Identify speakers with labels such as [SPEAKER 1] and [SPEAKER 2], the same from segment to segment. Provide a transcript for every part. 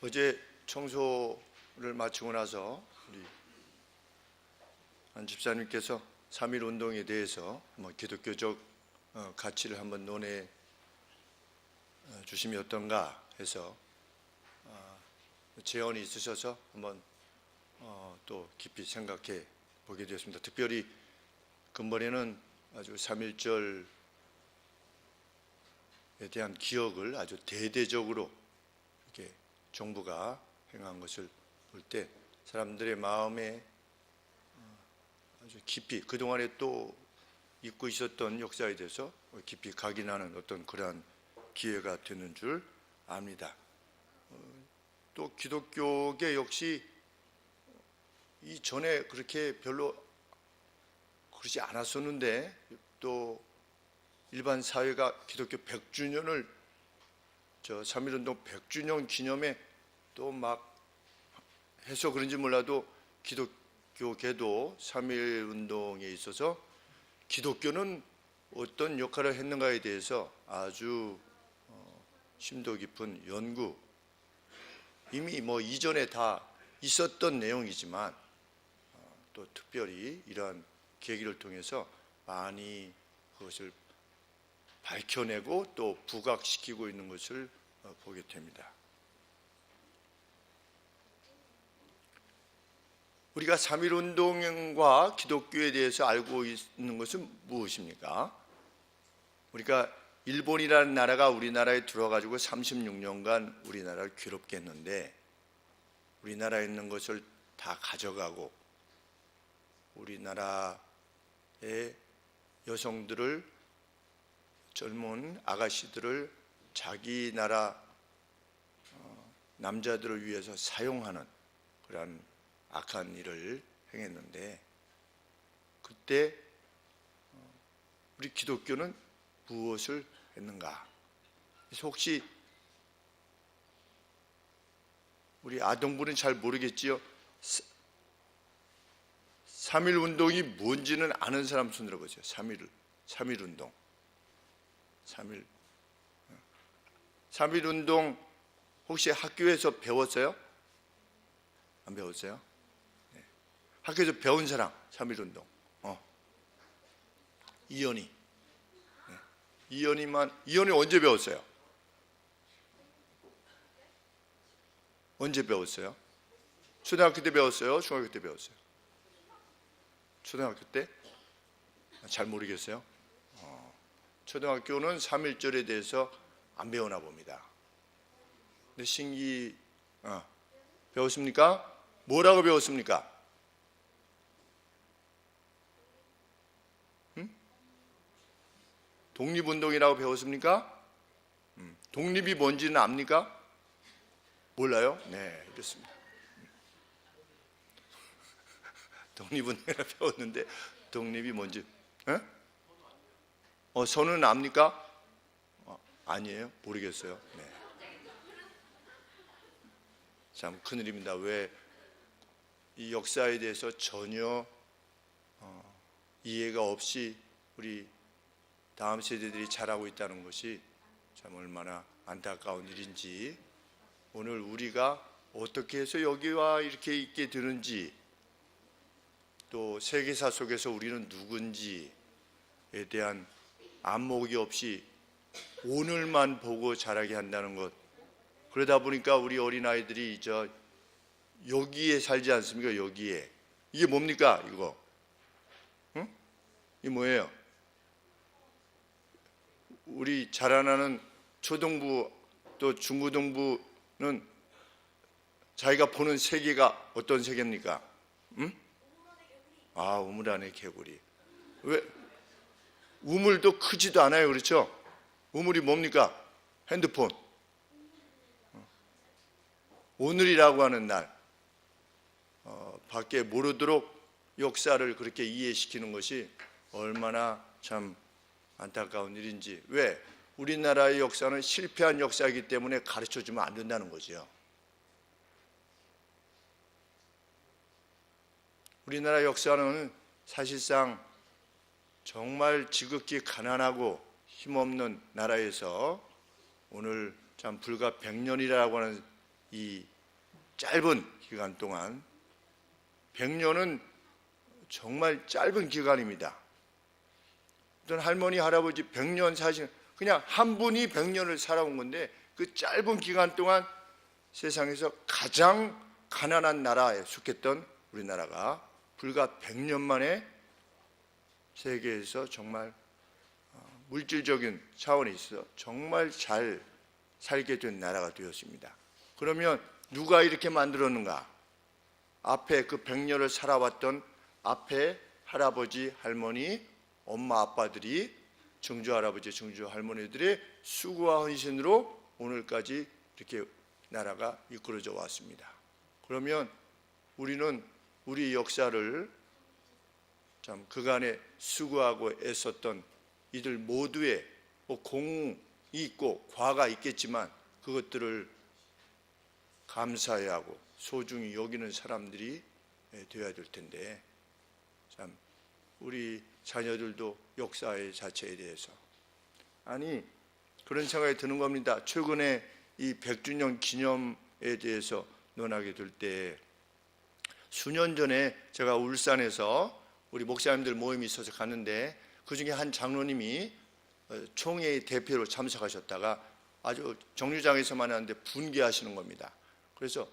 [SPEAKER 1] 어제 청소를 마치고 나서 우리 한 집사님께서 3.1 운동에 대해서 기독교적 가치를 한번 논해 주심이 어떤가 해서 제언이 있으셔서 한번 또 깊이 생각해 보게 되었습니다. 특별히 근본에는 아주 3.1절에 대한 기억을 아주 대대적으로 이렇게 정부가 행한 것을 볼 때 사람들의 마음에 아주 깊이 그동안에 또 잊고 있었던 역사에 대해서 깊이 각인하는 어떤 그러한 기회가 되는 줄 압니다. 또 기독교계 역시 이전에 그렇게 별로 그러지 않았었는데 또 일반 사회가 기독교 100주년을 3.1운동 100주년 기념에 또 막 해서 그런지 몰라도 기독교계도 3.1운동에 있어서 기독교는 어떤 역할을 했는가에 대해서 아주 심도 깊은 연구, 이미 이전에 다 있었던 내용이지만 또 특별히 이러한 계기를 통해서 많이 그것을 밝혀내고 또 부각시키고 있는 것을 보게 됩니다. 우리가 3.1운동과 기독교에 대해서 알고 있는 것은 무엇입니까? 우리가 일본이라는 나라가 우리나라에 들어와가지고 36년간 우리나라를 괴롭게 했는데 우리나라에 있는 것을 다 가져가고 우리나라의 여성들을 젊은 아가씨들을 자기 나라 남자들을 위해서 사용하는 그러한 악한 일을 행했는데 그때 우리 기독교는 무엇을 했는가? 그래서 혹시 우리 아동부는 잘 모르겠지요. 3.1 운동이 뭔지는 아는 사람 손 들어보세요. 3.1 운동. 3.1 운동 혹시 학교에서 배웠어요? 안 배웠어요? 네. 학교에서 배운 사람 3.1 운동. 이현이. 네. 이현이 언제 배웠어요? 언제 배웠어요? 초등학교 때 배웠어요? 중학교 때 배웠어요? 초등학교 때? 잘 모르겠어요. 초등학교는 3.1절에 대해서 안 배우나 봅니다. 근데 배웠습니까? 뭐라고 배웠습니까? 독립운동이라고 배웠습니까? 독립이 뭔지는 압니까? 몰라요? 네, 그렇습니다. 독립운동이라 배웠는데 독립이 뭔지 선은 압니까? 아니에요? 모르겠어요. 네. 참 큰일입니다. 왜 이 역사에 대해서 전혀 이해가 없이 우리 다음 세대들이 자라고 있다는 것이 참 얼마나 안타까운 일인지, 오늘 우리가 어떻게 해서 여기와 이렇게 있게 되는지, 또 세계사 속에서 우리는 누군지에 대한 안목이 없이 오늘만 보고 자라게 한다는 것, 그러다 보니까 우리 어린아이들이 여기에 살지 않습니까? 여기에. 이게 뭡니까? 이거 이게 뭐예요? 우리 자라나는 초등부 또 중고등부는 자기가 보는 세계가 어떤 세계입니까? 우물 안의 개구리. 왜? 우물도 크지도 않아요. 그렇죠? 우물이 뭡니까? 핸드폰. 오늘이라고 하는 날 밖에 모르도록 역사를 그렇게 이해시키는 것이 얼마나 참 안타까운 일인지. 왜? 우리나라의 역사는 실패한 역사이기 때문에 가르쳐주면 안 된다는 거죠. 우리나라 역사는 사실상 정말 지극히 가난하고 힘없는 나라에서 오늘 참 불과 100년이라고 하는 이 짧은 기간 동안 100년은 정말 짧은 기간입니다. 어떤 할머니, 할아버지 100년 사신 그냥 한 분이 100년을 살아온 건데 그 짧은 기간 동안 세상에서 가장 가난한 나라에 속했던 우리나라가 불과 100년 만에 세계에서 정말 물질적인 차원에 있어 정말 잘 살게 된 나라가 되었습니다. 그러면 누가 이렇게 만들었는가? 앞에 그 100년을 살아왔던 앞에 할아버지, 할머니, 엄마, 아빠들이 증조 할아버지, 증조 할머니들의 수고와 헌신으로 오늘까지 이렇게 나라가 이끌어져 왔습니다. 그러면 우리는 우리 역사를 참 그간에 수고하고 애썼던 이들 모두의 공이 있고 과가 있겠지만 그것들을 감사해야 하고 소중히 여기는 사람들이 되어야 될 텐데 참 우리 자녀들도 역사의 자체에 대해서 아니 그런 생각이 드는 겁니다. 최근에 이 100주년 기념에 대해서 논하게 될 때 수년 전에 제가 울산에서 우리 목사님들 모임이 있어서 갔는데 그중에 한 장로님이 총회의 대표로 참석하셨다가 아주 정류장에서만 하는데 분개하시는 겁니다. 그래서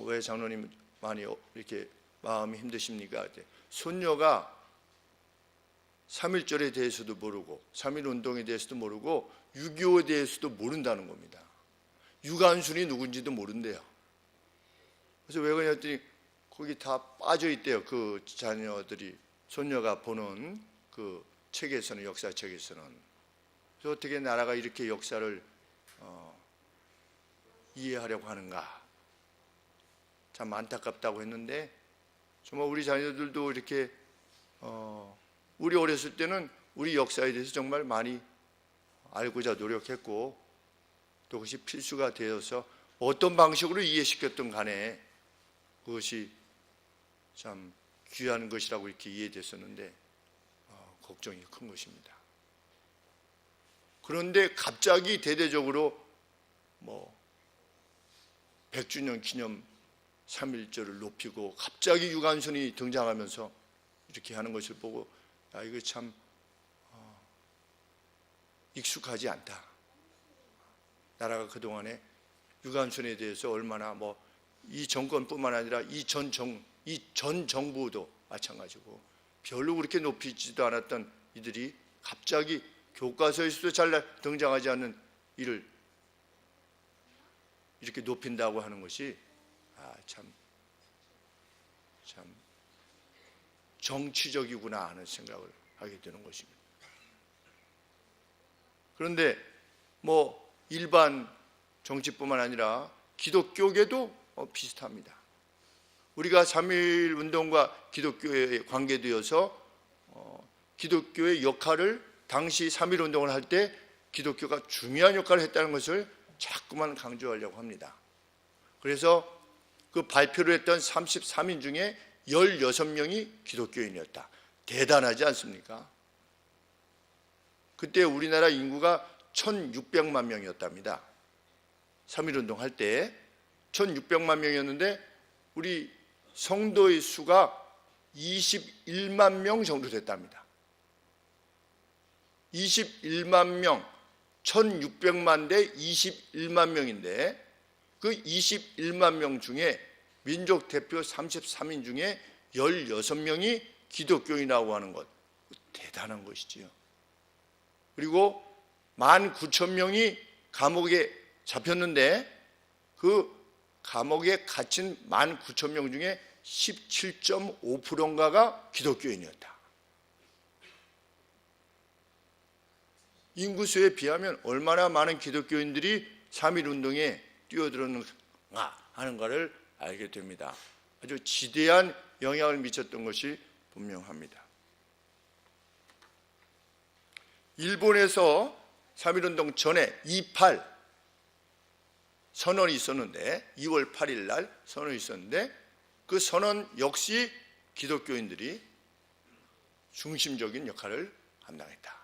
[SPEAKER 1] 왜 장로님 많이 이렇게 마음이 힘드십니까? 손녀가 3.1절에 대해서도 모르고 3.1운동에 대해서도 모르고 6.25에 대해서도 모른다는 겁니다. 유관순이 누군지도 모른대요. 그래서 왜 그러냐 했더니 거기 다 빠져 있대요. 그 자녀들이 손녀가 보는 그 책에서는 역사책에서는. 그래서 어떻게 나라가 이렇게 역사를 이해하려고 하는가 참 안타깝다고 했는데 정말 우리 자녀들도 이렇게 우리 어렸을 때는 우리 역사에 대해서 정말 많이 알고자 노력했고 또 그것이 필수가 되어서 어떤 방식으로 이해시켰던 간에 그것이 참 귀한 것이라고 이렇게 이해됐었는데 걱정이 큰 것입니다. 그런데 갑자기 대대적으로 100주년 기념 3.1절을 높이고 갑자기 유관순이 등장하면서 이렇게 하는 것을 보고 이거 참 익숙하지 않다. 나라가 그동안에 유관순에 대해서 얼마나 이 정권뿐만 아니라 이 전 정부도 마찬가지고 별로 그렇게 높이지도 않았던 이들이 갑자기 교과서에서도 잘 등장하지 않는 이를 이렇게 높인다고 하는 것이 참 정치적이구나 하는 생각을 하게 되는 것입니다. 그런데 일반 정치뿐만 아니라 기독교계도 비슷합니다. 우리가 3.1 운동과 기독교에 관계되어서 기독교의 역할을 당시 3.1 운동을 할 때 기독교가 중요한 역할을 했다는 것을 자꾸만 강조하려고 합니다. 그래서 그 발표를 했던 33인 중에 16명이 기독교인이었다. 대단하지 않습니까? 그때 우리나라 인구가 1600만 명이었답니다. 3.1 운동 할 때 1600만 명이었는데 우리 성도의 수가 21만 명 정도 됐답니다. 21만 명, 1600만 대 21만 명인데 그 21만 명 중에 민족 대표 33인 중에 16명이 기독교인이라고 하는 것 대단한 것이지요. 그리고 19,000명이 감옥에 잡혔는데 그 감옥에 갇힌 19,000명 중에 17.5%인가가 기독교인이었다. 인구수에 비하면 얼마나 많은 기독교인들이 3.1 운동에 뛰어들었는가 하는 것을 알게 됩니다. 아주 지대한 영향을 미쳤던 것이 분명합니다. 일본에서 3.1 운동 전에 2.8 선언이 있었는데 2월 8일 날 선언이 있었는데 그 선언 역시 기독교인들이 중심적인 역할을 감당했다.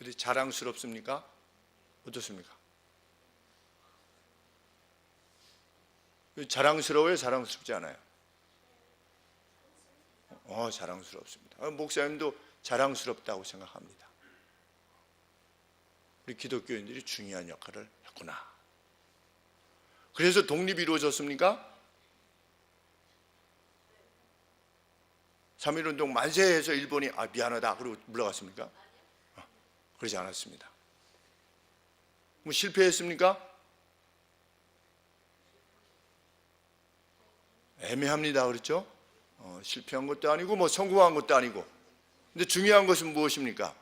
[SPEAKER 1] 어디 자랑스럽습니까? 어떻습니까? 자랑스러워요? 자랑스럽지 않아요? 자랑스럽습니다. 목사님도 자랑스럽다고 생각합니다. 우리 기독교인들이 중요한 역할을 했구나. 그래서 독립이 이루어졌습니까? 3.1운동 만세해서 일본이 미안하다 그러고 물러갔습니까? 그러지 않았습니다. 뭐 실패했습니까? 애매합니다. 그렇죠? 실패한 것도 아니고 뭐 성공한 것도 아니고. 근데 중요한 것은 무엇입니까?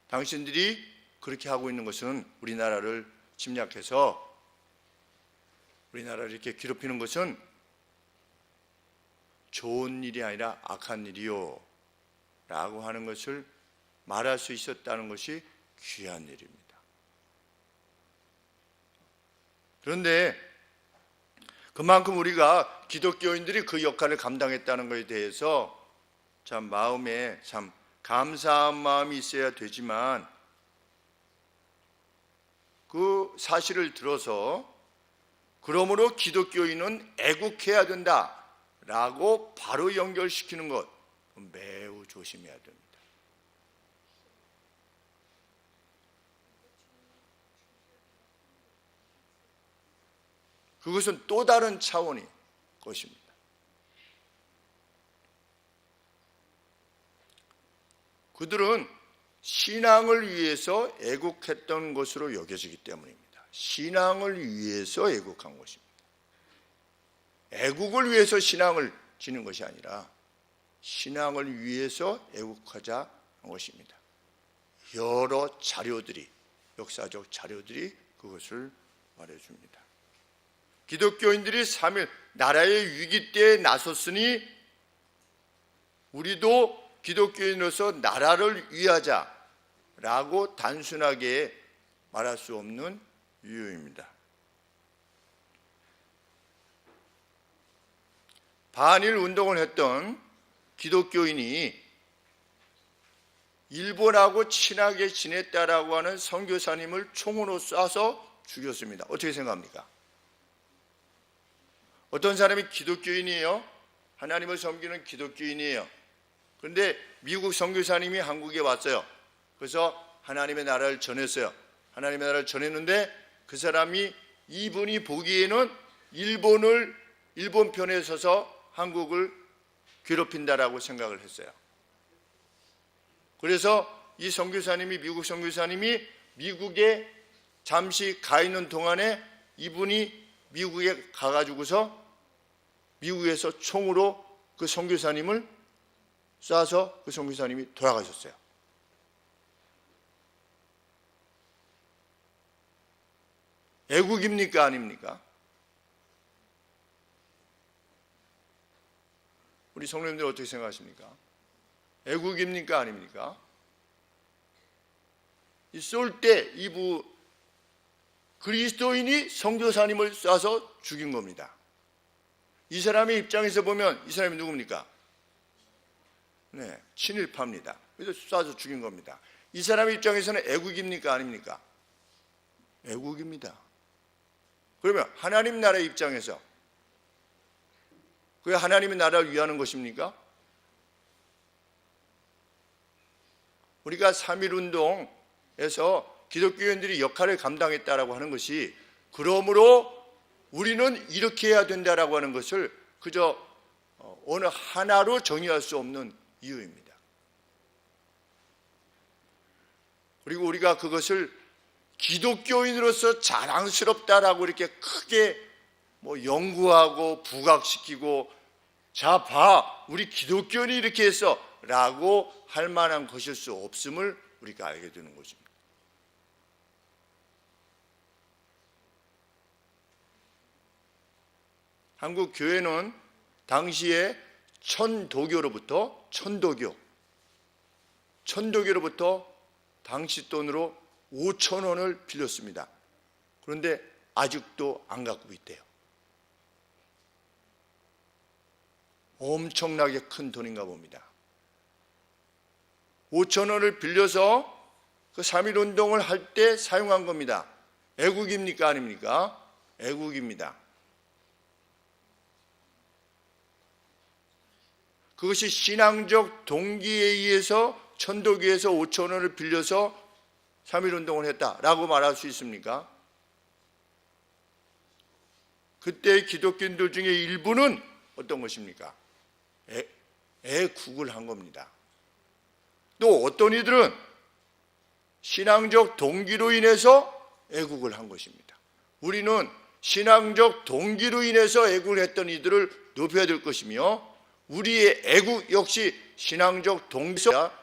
[SPEAKER 1] 당신들이 그렇게 하고 있는 것은 우리나라를 침략해서 우리나라를 이렇게 괴롭히는 것은 좋은 일이 아니라 악한 일이요 라고 하는 것을 말할 수 있었다는 것이 귀한 일입니다. 그런데 그만큼 우리가 기독교인들이 그 역할을 감당했다는 것에 대해서 참 마음에 참 감사한 마음이 있어야 되지만 그 사실을 들어서 그러므로 기독교인은 애국해야 된다라고 바로 연결시키는 것 매우 조심해야 됩니다. 그것은 또 다른 차원의 것입니다. 그들은 신앙을 위해서 애국했던 것으로 여겨지기 때문입니다. 신앙을 위해서 애국한 것입니다. 애국을 위해서 신앙을 지는 것이 아니라 신앙을 위해서 애국하자 한 것입니다. 여러 자료들이, 역사적 자료들이 그것을 말해줍니다. 기독교인들이 3.1 나라의 위기 때에 나섰으니 우리도 기독교인으로서 나라를 위하자라고 단순하게 말할 수 없는 이유입니다. 반일 운동을 했던 기독교인이 일본하고 친하게 지냈다라고 하는 선교사님을 총으로 쏴서 죽였습니다. 어떻게 생각합니까? 어떤 사람이 기독교인이에요. 하나님을 섬기는 기독교인이에요. 그런데 미국 선교사님이 한국에 왔어요. 그래서 하나님의 나라를 전했어요. 하나님의 나라를 전했는데 그 사람이 이분이 보기에는 일본 편에 서서 한국을 괴롭힌다라고 생각을 했어요. 그래서 이 선교사님이 미국 선교사님이 미국에 잠시 가 있는 동안에 이분이 미국에 가가지고서 미국에서 총으로 그 선교사님을 쏴서 그 선교사님이 돌아가셨어요. 애국입니까? 아닙니까? 우리 성도님들 어떻게 생각하십니까? 애국입니까? 아닙니까? 쏠 때 이부 그리스도인이 선교사님을 쏴서 죽인 겁니다. 이 사람의 입장에서 보면 이 사람이 누굽니까? 네, 친일파입니다. 그래서 쏴서 죽인 겁니다. 이 사람의 입장에서는 애국입니까? 아닙니까? 애국입니다. 그러면 하나님 나라의 입장에서 그게 하나님의 나라를 위하는 것입니까? 우리가 3.1운동에서 기독교인들이 역할을 감당했다라고 하는 것이 그러므로 우리는 이렇게 해야 된다라고 하는 것을 그저 어느 하나로 정의할 수 없는 이유입니다. 그리고 우리가 그것을 기독교인으로서 자랑스럽다라고 이렇게 크게 연구하고 부각시키고 자 봐 우리 기독교인이 이렇게 했어 라고 할 만한 것일 수 없음을 우리가 알게 되는 것입니다. 한국 교회는 당시에 천도교로부터 당시 돈으로 5,000원을 빌렸습니다. 그런데 아직도 안 갖고 있대요. 엄청나게 큰 돈인가 봅니다. 5,000원을 빌려서 그 3.1운동을 할 때 사용한 겁니다. 애국입니까? 아닙니까? 애국입니다. 그것이 신앙적 동기에 의해서 천도교에서 5천 원을 빌려서 3.1운동을 했다라고 말할 수 있습니까? 그때 기독교인들 중에 일부는 어떤 것입니까? 애국을 한 겁니다. 또 어떤 이들은 신앙적 동기로 인해서 애국을 한 것입니다. 우리는 신앙적 동기로 인해서 애국을 했던 이들을 높여야 될 것이며, 우리의 애국 역시 신앙적 동기서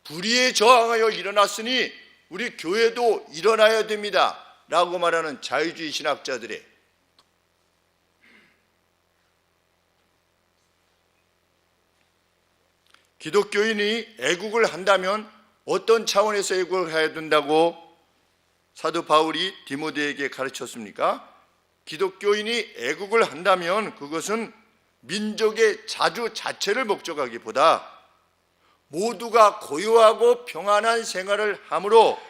[SPEAKER 1] 불의에 저항하여 일어났으니 우리 교회도 일어나야 됩니다 라고 말하는 자유주의 신학자들의 기독교인이 애국을 한다면 어떤 차원에서 애국을 해야 된다고 사도 바울이 디모데에게 가르쳤습니까? 기독교인이 애국을 한다면 그것은 민족의 자주 자체를 목적하기보다 모두가 고요하고 평안한 생활을 함으로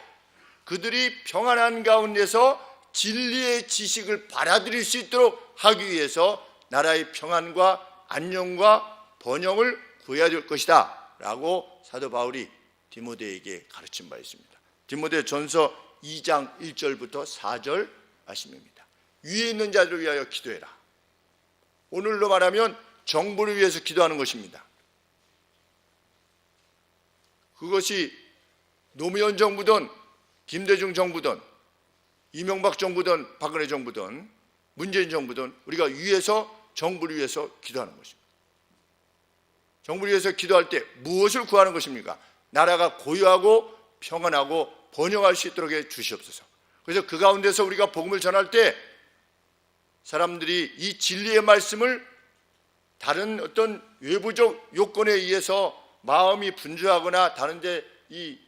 [SPEAKER 1] 그들이 평안한 가운데서 진리의 지식을 받아들일 수 있도록 하기 위해서 나라의 평안과 안녕과 번영을 구해야 될 것이다 라고 사도 바울이 디모데에게 가르친 바 있습니다. 디모데 전서 2장 1절부터 4절 말씀입니다. 위에 있는 자들을 위하여 기도해라. 오늘로 말하면 정부를 위해서 기도하는 것입니다. 그것이 노무현 정부든 김대중 정부든 이명박 정부든 박근혜 정부든 문재인 정부든 우리가 위에서 정부를 위해서 기도하는 것입니다. 정부를 위해서 기도할 때 무엇을 구하는 것입니까? 나라가 고요하고 평안하고 번영할 수 있도록 해 주시옵소서. 그래서 그 가운데서 우리가 복음을 전할 때 사람들이 이 진리의 말씀을 다른 어떤 외부적 요건에 의해서 마음이 분주하거나 다른데 이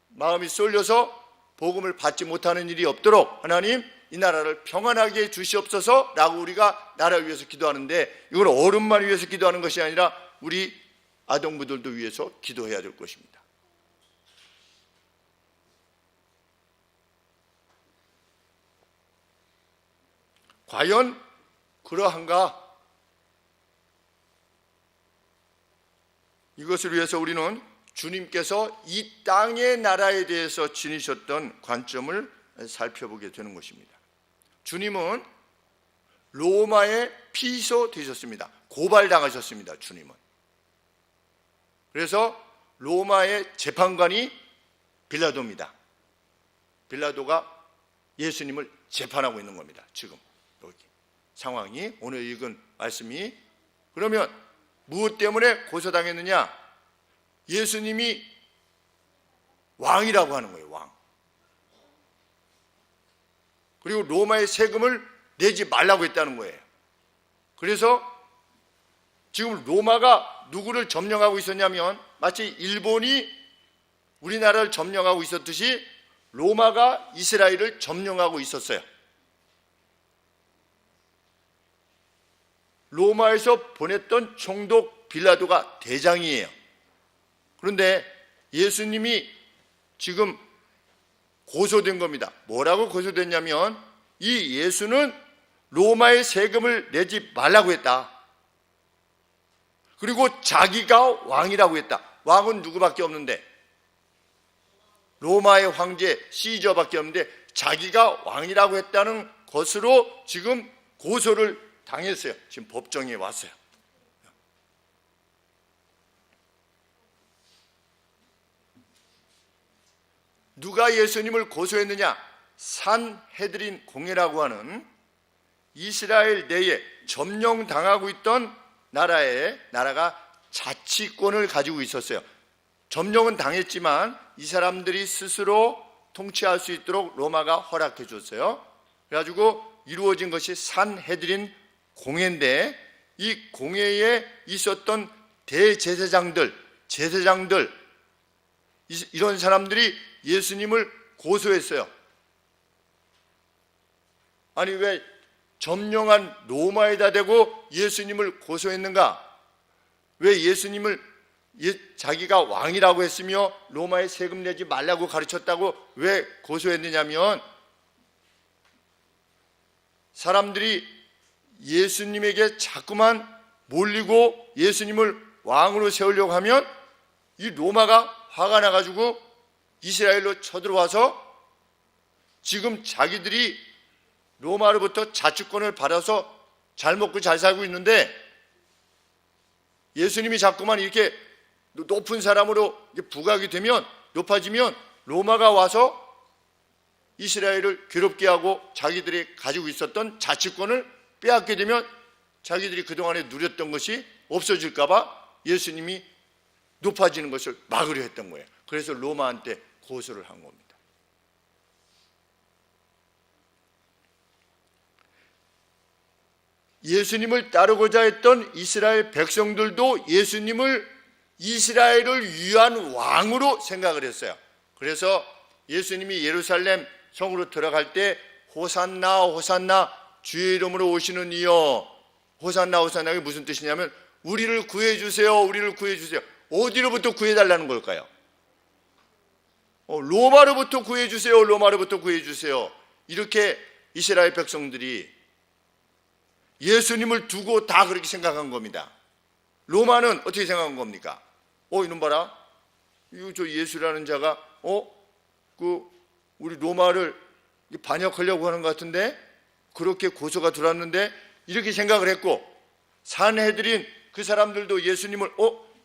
[SPEAKER 1] 마음이 쏠려서 복음을 받지 못하는 일이 없도록 하나님 이 나라를 평안하게 해 주시옵소서 라고 우리가 나라를 위해서 기도하는데, 이걸 어른만 위해서 기도하는 것이 아니라 우리 아동부들도 위해서 기도해야 될 것입니다. 과연 그러한가? 이것을 위해서 우리는 주님께서 이 땅의 나라에 대해서 지니셨던 관점을 살펴보게 되는 것입니다. 주님은 로마의 피소 되셨습니다. 고발당하셨습니다. 주님은. 그래서 로마의 재판관이 빌라도입니다. 빌라도가 예수님을 재판하고 있는 겁니다. 지금 여기 상황이, 오늘 읽은 말씀이. 그러면 무엇 때문에 고소당했느냐? 예수님이 왕이라고 하는 거예요. 왕. 그리고 로마의 세금을 내지 말라고 했다는 거예요. 그래서 지금 로마가 누구를 점령하고 있었냐면 마치 일본이 우리나라를 점령하고 있었듯이 로마가 이스라엘을 점령하고 있었어요. 로마에서 보냈던 총독 빌라도가 대장이에요. 그런데 예수님이 지금 고소된 겁니다. 뭐라고 고소됐냐면 이 예수는 로마의 세금을 내지 말라고 했다. 그리고 자기가 왕이라고 했다. 왕은 누구밖에 없는데, 로마의 황제 시저밖에 없는데 자기가 왕이라고 했다는 것으로 지금 고소를 당했어요. 지금 법정에 왔어요. 누가 예수님을 고소했느냐? 산헤드린 공회라고 하는 이스라엘 내에 점령당하고 있던 나라가 자치권을 가지고 있었어요. 점령은 당했지만 이 사람들이 스스로 통치할 수 있도록 로마가 허락해 줬어요. 그래가지고 이루어진 것이 산헤드린 공회인데, 이 공회에 있었던 대제사장들, 제사장들, 이런 사람들이 예수님을 고소했어요. 아니 왜 점령한 로마에다 대고 예수님을 고소했는가? 왜 예수님을 자기가 왕이라고 했으며 로마에 세금 내지 말라고 가르쳤다고 왜 고소했느냐면, 사람들이 예수님에게 자꾸만 몰리고 예수님을 왕으로 세우려고 하면 이 로마가 화가 나가지고 이스라엘로 쳐들어와서 지금 자기들이 로마로부터 자주권을 받아서 잘 먹고 잘 살고 있는데 예수님이 자꾸만 이렇게 높은 사람으로 부각이 되면, 높아지면 로마가 와서 이스라엘을 괴롭게 하고 자기들이 가지고 있었던 자치권을 빼앗게 되면 자기들이 그동안에 누렸던 것이 없어질까 봐 예수님이 높아지는 것을 막으려 했던 거예요. 그래서 로마한테 고소를 한 겁니다. 예수님을 따르고자 했던 이스라엘 백성들도 예수님을 이스라엘을 위한 왕으로 생각을 했어요. 그래서 예수님이 예루살렘 성으로 들어갈 때 호산나 호산나 주의 이름으로 오시는 이여, 호산나 호산나, 이게 무슨 뜻이냐면 우리를 구해주세요, 우리를 구해주세요. 어디로부터 구해달라는 걸까요? 로마로부터 구해주세요, 로마로부터 구해주세요. 이렇게 이스라엘 백성들이 예수님을 두고 다 그렇게 생각한 겁니다. 로마는 어떻게 생각한 겁니까? 이놈 봐라, 이거 저 예수라는 자가 우리 로마를 반역하려고 하는 것 같은데, 그렇게 고소가 들어왔는데, 이렇게 생각을 했고, 산헤드린 그 사람들도 예수님을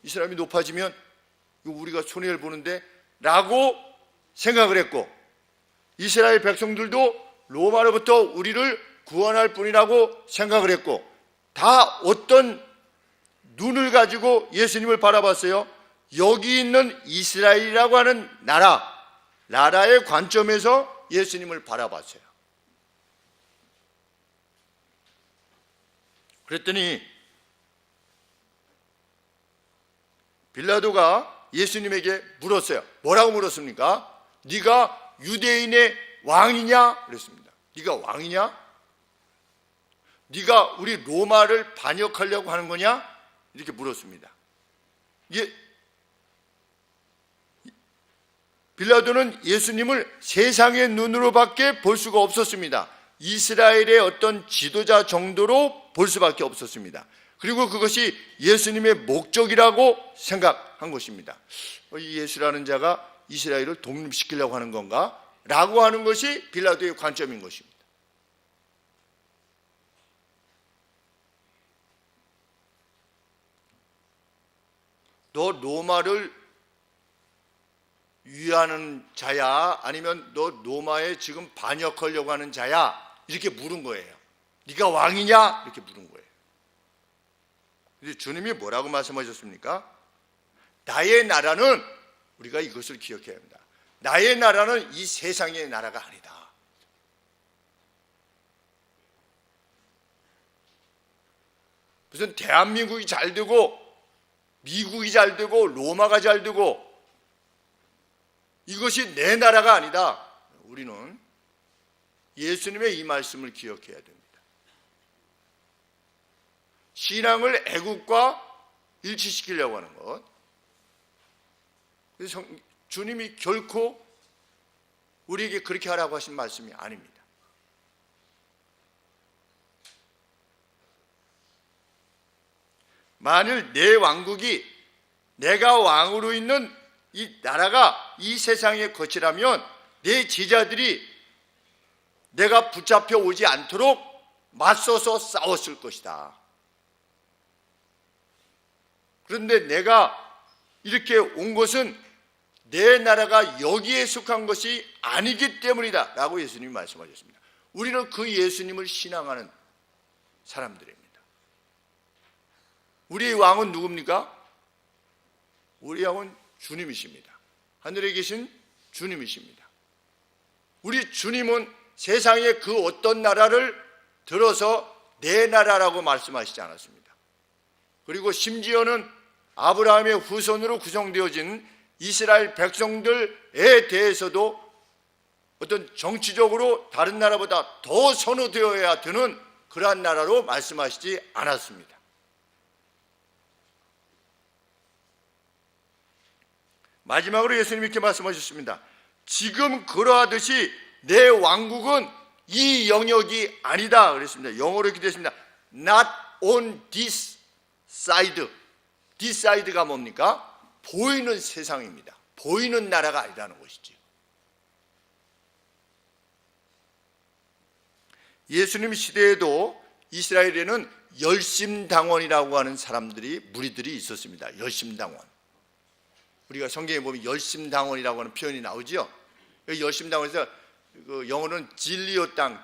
[SPEAKER 1] 이 사람이 높아지면 이거 우리가 손해를 보는데 라고 생각을 했고, 이스라엘 백성들도 로마로부터 우리를 구원할 뿐이라고 생각을 했고, 다 어떤 눈을 가지고 예수님을 바라봤어요? 여기 있는 이스라엘이라고 하는 나라의 관점에서 예수님을 바라봤어요. 그랬더니 빌라도가 예수님에게 물었어요. 뭐라고 물었습니까? 네가 유대인의 왕이냐? 그랬습니다. 네가 왕이냐? 네가 우리 로마를 반역하려고 하는 거냐? 이렇게 물었습니다. 빌라도는 예수님을 세상의 눈으로밖에 볼 수가 없었습니다. 이스라엘의 어떤 지도자 정도로 볼 수밖에 없었습니다. 그리고 그것이 예수님의 목적이라고 생각한 것입니다. 이 예수라는 자가 이스라엘을 독립시키려고 하는 건가? 라고 하는 것이 빌라도의 관점인 것입니다. 너 로마를 위하는 자야? 아니면 너 로마에 지금 반역하려고 하는 자야? 이렇게 물은 거예요. 네가 왕이냐? 이렇게 물은 거예요. 근데 주님이 뭐라고 말씀하셨습니까? 나의 나라는, 우리가 이것을 기억해야 합니다. 나의 나라는 이 세상의 나라가 아니다. 무슨 대한민국이 잘 되고 미국이 잘 되고 로마가 잘 되고 이것이 내 나라가 아니다. 우리는 예수님의 이 말씀을 기억해야 됩니다. 신앙을 애국과 일치시키려고 하는 것, 그래서 주님이 결코 우리에게 그렇게 하라고 하신 말씀이 아닙니다. 만일 내 왕국이, 내가 왕으로 있는 이 나라가 이 세상의 것이라면 내 제자들이 내가 붙잡혀 오지 않도록 맞서서 싸웠을 것이다. 그런데 내가 이렇게 온 것은 내 나라가 여기에 속한 것이 아니기 때문이다 라고 예수님이 말씀하셨습니다. 우리는 그 예수님을 신앙하는 사람들입니다. 우리의 왕은 누굽니까? 우리의 왕은 주님이십니다. 하늘에 계신 주님이십니다. 우리 주님은 세상의 그 어떤 나라를 들어서 내 나라라고 말씀하시지 않았습니다. 그리고 심지어는 아브라함의 후손으로 구성되어진 이스라엘 백성들에 대해서도 어떤 정치적으로 다른 나라보다 더 선호되어야 되는 그러한 나라로 말씀하시지 않았습니다. 마지막으로 예수님이 이렇게 말씀하셨습니다. 지금 그러하듯이 내 왕국은 이 영역이 아니다 그랬습니다. 영어로 이렇게 되었습니다. not on this side. this side가 뭡니까? 보이는 세상입니다. 보이는 나라가 아니라는 것이죠. 예수님 시대에도 이스라엘에는 열심당원이라고 하는 무리들이 있었습니다. 열심당원. 우리가 성경에 보면 열심당원이라고 하는 표현이 나오죠. 열심당원에서 영어로는 진리오 땅,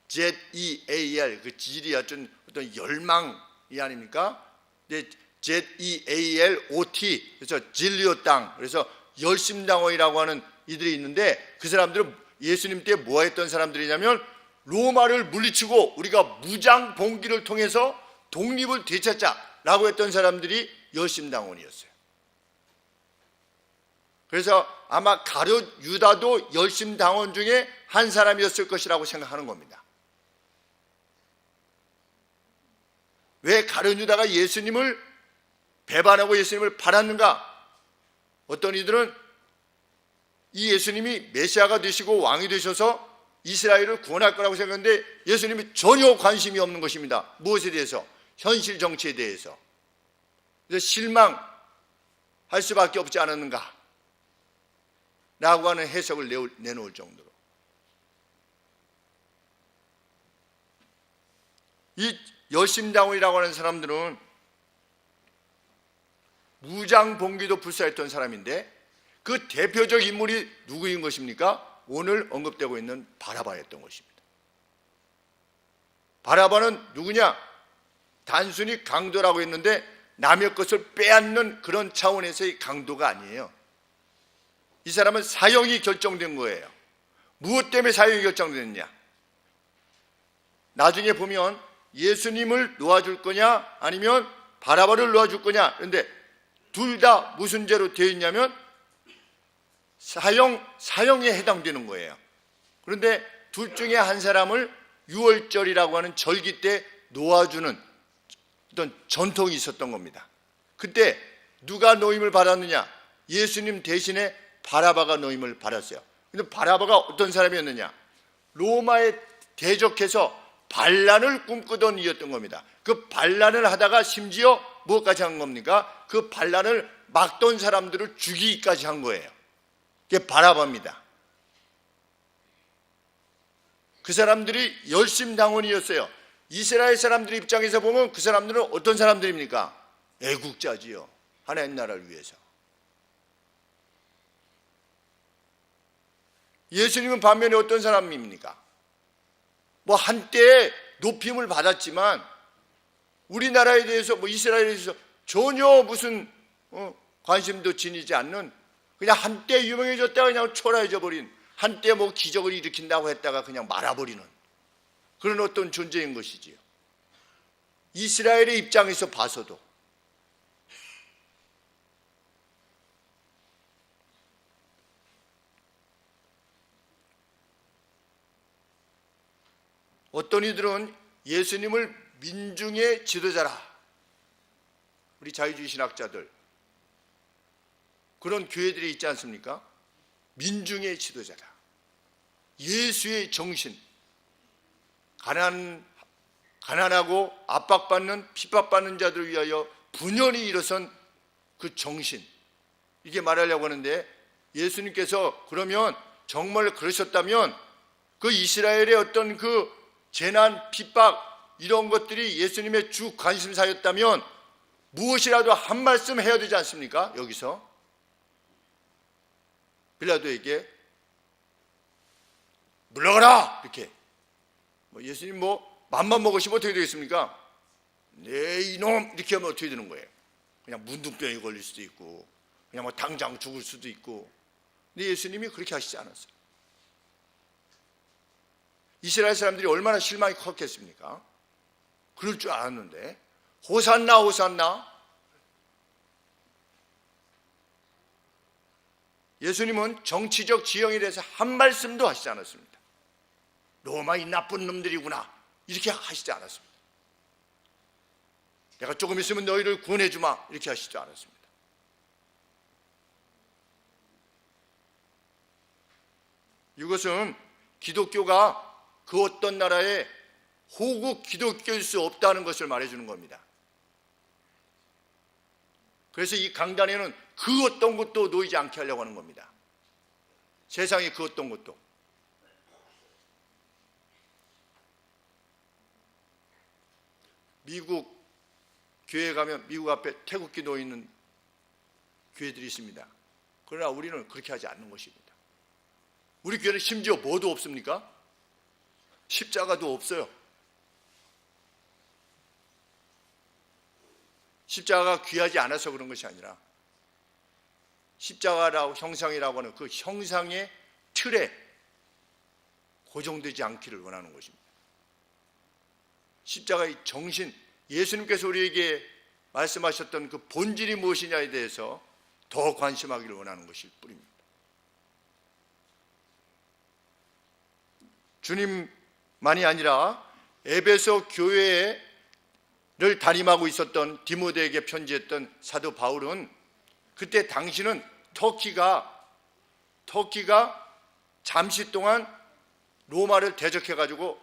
[SPEAKER 1] Z-E-A-L, 그 질이 어떤 열망이 아닙니까? Z-E-A-L-O-T, 그래서 진리오 땅, 그래서 열심당원이라고 하는 이들이 있는데, 그 사람들은 예수님 때 뭐 했던 사람들이냐면 로마를 물리치고 우리가 무장 봉기를 통해서 독립을 되찾자라고 했던 사람들이 열심당원이었어요. 그래서 아마 가룟 유다도 열심당원 중에 한 사람이었을 것이라고 생각하는 겁니다. 왜 가룟 유다가 예수님을 배반하고 예수님을 팔았는가? 어떤 이들은 이 예수님이 메시아가 되시고 왕이 되셔서 이스라엘을 구원할 거라고 생각했는데 예수님이 전혀 관심이 없는 것입니다. 무엇에 대해서? 현실 정치에 대해서. 그래서 실망할 수밖에 없지 않았는가? 라고 하는 해석을 내놓을 정도로. 이 열심당원이라고 하는 사람들은 무장봉기도 불사했던 사람인데 그 대표적 인물이 누구인 것입니까? 오늘 언급되고 있는 바라바였던 것입니다. 바라바는 누구냐? 단순히 강도라고 했는데 남의 것을 빼앗는 그런 차원에서의 강도가 아니에요. 이 사람은 사형이 결정된 거예요. 무엇 때문에 사형이 결정됐느냐? 나중에 보면 예수님을 놓아줄 거냐 아니면 바라바를 놓아줄 거냐. 그런데 둘 다 무슨 죄로 되어 있냐면 사형에 해당되는 거예요. 그런데 둘 중에 한 사람을 유월절이라고 하는 절기 때 놓아주는 어떤 전통이 있었던 겁니다. 그때 누가 노임을 받았느냐? 예수님 대신에 바라바가 노임을 받았어요. 근데 바라바가 어떤 사람이었느냐? 로마에 대적해서 반란을 꿈꾸던 이였던 겁니다. 그 반란을 하다가 심지어 무엇까지 한 겁니까? 그 반란을 막던 사람들을 죽이기까지 한 거예요. 그게 바라바입니다. 그 사람들이 열심당원이었어요. 이스라엘 사람들 입장에서 보면 그 사람들은 어떤 사람들입니까? 애국자지요. 하나님 나라를 위해서. 예수님은 반면에 어떤 사람입니까? 뭐 한때 높임을 받았지만 우리나라에 대해서 이스라엘에 대해서 전혀 무슨 관심도 지니지 않는, 그냥 한때 유명해졌다가 그냥 초라해져 버린, 한때 뭐 기적을 일으킨다고 했다가 그냥 말아버리는 그런 어떤 존재인 것이지요. 이스라엘의 입장에서 봐서도. 어떤 이들은 예수님을 민중의 지도자라, 우리 자유주의 신학자들, 그런 교회들이 있지 않습니까? 민중의 지도자다. 예수의 정신, 가난하고 압박받는, 핍박받는 자들을 위하여 분연히 일어선 그 정신, 이게 말하려고 하는데, 예수님께서 그러면 정말 그러셨다면 그 이스라엘의 어떤 그 재난, 핍박 이런 것들이 예수님의 주 관심사였다면 무엇이라도 한 말씀 해야 되지 않습니까? 여기서 빌라도에게 물러가라 이렇게. 예수님 맘만 먹으시면 어떻게 되겠습니까? 네 이놈 이렇게 하면 어떻게 되는 거예요? 그냥 문둥병이 걸릴 수도 있고 그냥 당장 죽을 수도 있고. 근데 예수님이 그렇게 하시지 않았어요. 이스라엘 사람들이 얼마나 실망이 컸겠습니까? 그럴 줄 알았는데 호산나 호산나. 예수님은 정치적 지형에 대해서 한 말씀도 하시지 않았습니다. 로마 이 나쁜 놈들이구나 이렇게 하시지 않았습니다. 내가 조금 있으면 너희를 구원해 주마 이렇게 하시지 않았습니다. 이것은 기독교가 그 어떤 나라에 호국 기독교일 수 없다는 것을 말해주는 겁니다. 그래서 이 강단에는 그 어떤 것도 놓이지 않게 하려고 하는 겁니다. 세상에 그 어떤 것도. 미국 교회 가면 미국 앞에 태극기 놓이는 교회들이 있습니다. 그러나 우리는 그렇게 하지 않는 것입니다. 우리 교회는 심지어 뭐도 없습니까? 십자가도 없어요. 십자가가 귀하지 않아서 그런 것이 아니라 십자가라고 형상이라고 하는 그 형상의 틀에 고정되지 않기를 원하는 것입니다. 십자가의 정신, 예수님께서 우리에게 말씀하셨던 그 본질이 무엇이냐에 대해서 더 관심하기를 원하는 것일 뿐입니다. 주님만이 아니라 에베소 교회를 담임하고 있었던 디모데에게 편지했던 사도 바울은 그때 당시는 터키가 잠시 동안 로마를 대적해가지고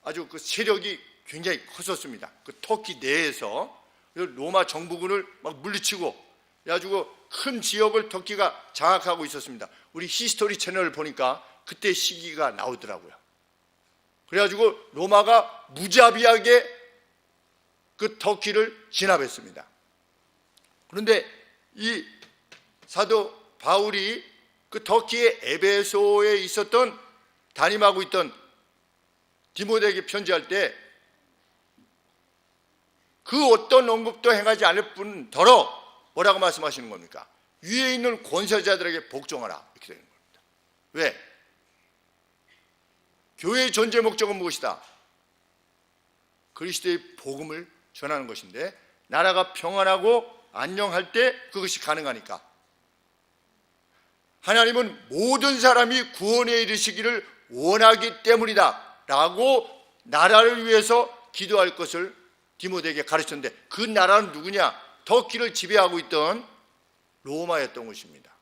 [SPEAKER 1] 아주 그 세력이 굉장히 컸었습니다. 그 터키 내에서 로마 정부군을 막 물리치고 그래가지고 큰 지역을 터키가 장악하고 있었습니다. 우리 히스토리 채널을 보니까 그때 시기가 나오더라고요. 그래가지고 로마가 무자비하게 그 터키를 진압했습니다. 그런데 이 사도 바울이 그 터키의 에베소에 있었던 담임하고 있던 디모데에게 편지할 때 그 어떤 언급도 행하지 않을 뿐더러 뭐라고 말씀하시는 겁니까? 위에 있는 권세자들에게 복종하라 이렇게 되는 겁니다. 왜? 교회의 존재 목적은 무엇이다? 그리스도의 복음을 전하는 것인데 나라가 평안하고 안녕할 때 그것이 가능하니까 하나님은 모든 사람이 구원에 이르시기를 원하기 때문이다 라고 나라를 위해서 기도할 것을 디모데에게 가르쳤는데 그 나라는 누구냐? 터키를 지배하고 있던 로마였던 것입니다.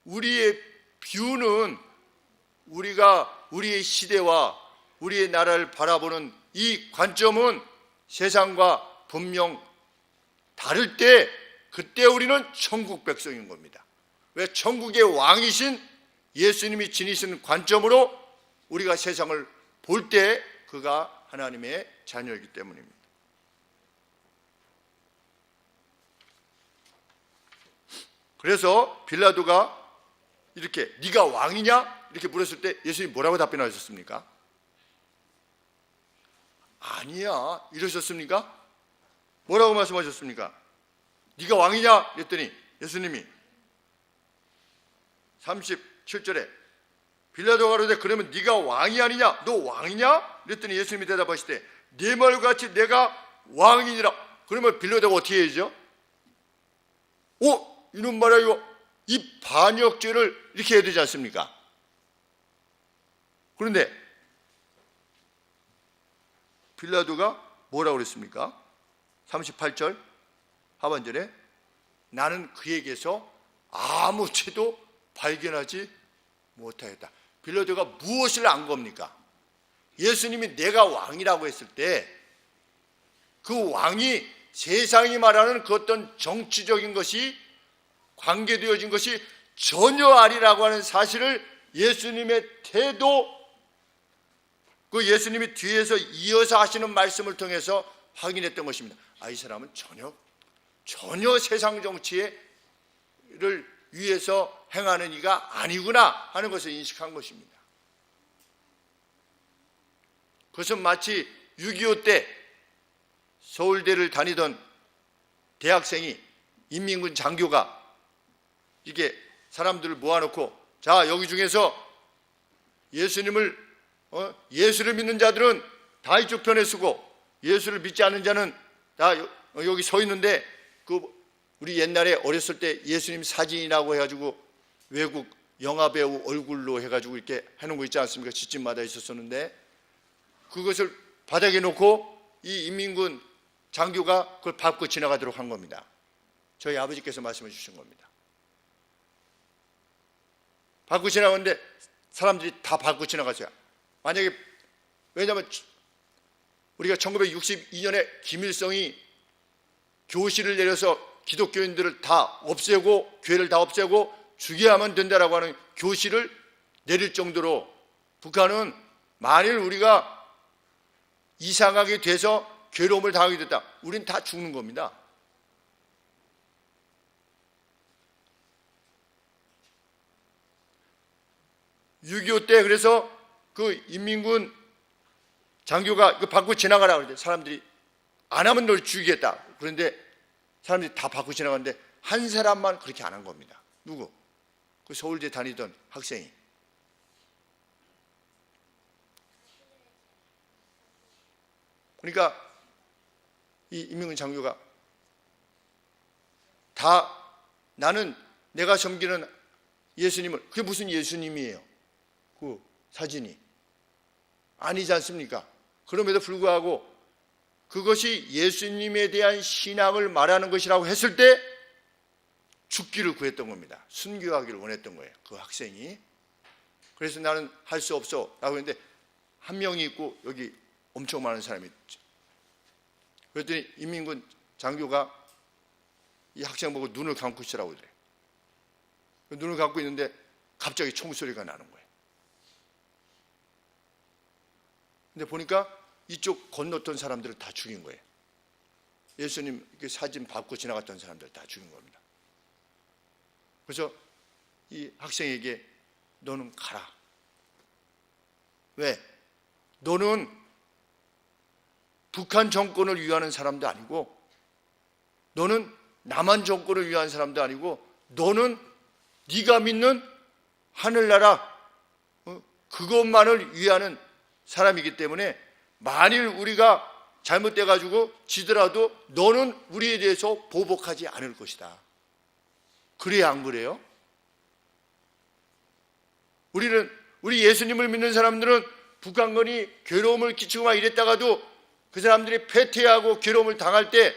[SPEAKER 1] 우리의 뷰는 우리의 시대와 우리의 나라를 바라보는 이 관점은 세상과 분명 다를 때 그때 우리는 천국 백성인 겁니다. 왜? 천국의 왕이신 예수님이 지니시는 관점으로 우리가 세상을 볼 때 그가 하나님의 자녀이기 때문입니다. 그래서 빌라도가 이렇게 네가 왕이냐? 이렇게 물었을 때 예수님이 뭐라고 답변하셨습니까? 아니야 이러셨습니까? 뭐라고 말씀하셨습니까? 네가 왕이냐? 그랬더니 예수님이 37절에 빌라도가 가로되 그러면 네가 왕이 아니냐? 너 왕이냐? 그랬더니 예수님이 대답하시되 네 말같이 내가 왕이니라. 그러면 빌라도가 어떻게 해야죠? 이놈 말이야 이 반역죄를 이렇게 해야 되지 않습니까? 그런데 빌라도가 뭐라고 그랬습니까? 38절 하반절에 나는 그에게서 아무 죄도 발견하지 못하였다. 빌라도가 무엇을 안 겁니까? 예수님이 내가 왕이라고 했을 때 그 왕이 세상이 말하는 그 어떤 정치적인 것이 관계되어진 것이 전혀 아니라고 하는 사실을 예수님의 태도, 그 예수님이 뒤에서 이어서 하시는 말씀을 통해서 확인했던 것입니다. 이 사람은 전혀 세상 정치를 위해서 행하는 이가 아니구나 하는 것을 인식한 것입니다. 그것은 마치 6.25 때 서울대를 다니던 대학생이 인민군 장교가 이게 사람들을 모아놓고 자 여기 중에서 예수를 믿는 자들은 다 이쪽 편에 서고 예수를 믿지 않는 자는 다 여기 서 있는데 우리 옛날에 어렸을 때 예수님 사진이라고 해가지고 외국 영화배우 얼굴로 해가지고 이렇게 해놓은 거 있지 않습니까? 집집마다 있었었는데 그것을 바닥에 놓고 이 인민군 장교가 그걸 밟고 지나가도록 한 겁니다. 저희 아버지께서 말씀해 주신 겁니다. 밟고 지나가는데 사람들이 다 밟고 지나갔어요. 만약에, 왜냐하면 우리가 1962년에 김일성이 교시를 내려서 기독교인들을 다 없애고 교회를 다 없애고 죽여야만 된다라고 하는 교시를 내릴 정도로 북한은 만일 우리가 이상하게 돼서 괴로움을 당하게 됐다, 우린 다 죽는 겁니다. (6.25) 때 그래서 그 인민군 장교가 이거 받고 지나가라 그랬는데 사람들이 안 하면 널 죽이겠다. 그런데 사람들이 다 받고 지나갔는데 한 사람만 그렇게 안 한 겁니다. 누구? 그 서울대 다니던 학생이. 그러니까 이 인민군 장교가 다 나는 내가 섬기는 예수님을, 그게 무슨 예수님이에요? 그 사진이 아니지 않습니까? 그럼에도 불구하고 그것이 예수님에 대한 신앙을 말하는 것이라고 했을 때 죽기를 구했던 겁니다. 순교하기를 원했던 거예요, 그 학생이. 그래서 나는 할 수 없어 라고 했는데 한 명이 있고 여기 엄청 많은 사람이 있죠. 그랬더니 인민군 장교가 이 학생 보고 눈을 감고 있으라고 그래. 눈을 감고 있는데 갑자기 총소리가 나는 거예요. 근데 보니까 이쪽 건넜던 사람들을 다 죽인 거예요. 예수님 사진 밟고 지나갔던 사람들 다 죽인 겁니다. 그래서 이 학생에게 너는 가라. 왜? 너는 북한 정권을 위하는 사람도 아니고, 너는 남한 정권을 위한 사람도 아니고, 너는 네가 믿는 하늘나라 그것만을 위하는 사람이기 때문에 만일 우리가 잘못돼 가지고 지더라도 너는 우리에 대해서 보복하지 않을 것이다. 그래야 안 그래요? 우리 예수님을 믿는 사람들은 북한군이 괴로움을 끼치고 막 이랬다가도 그 사람들이 패퇴하고 괴로움을 당할 때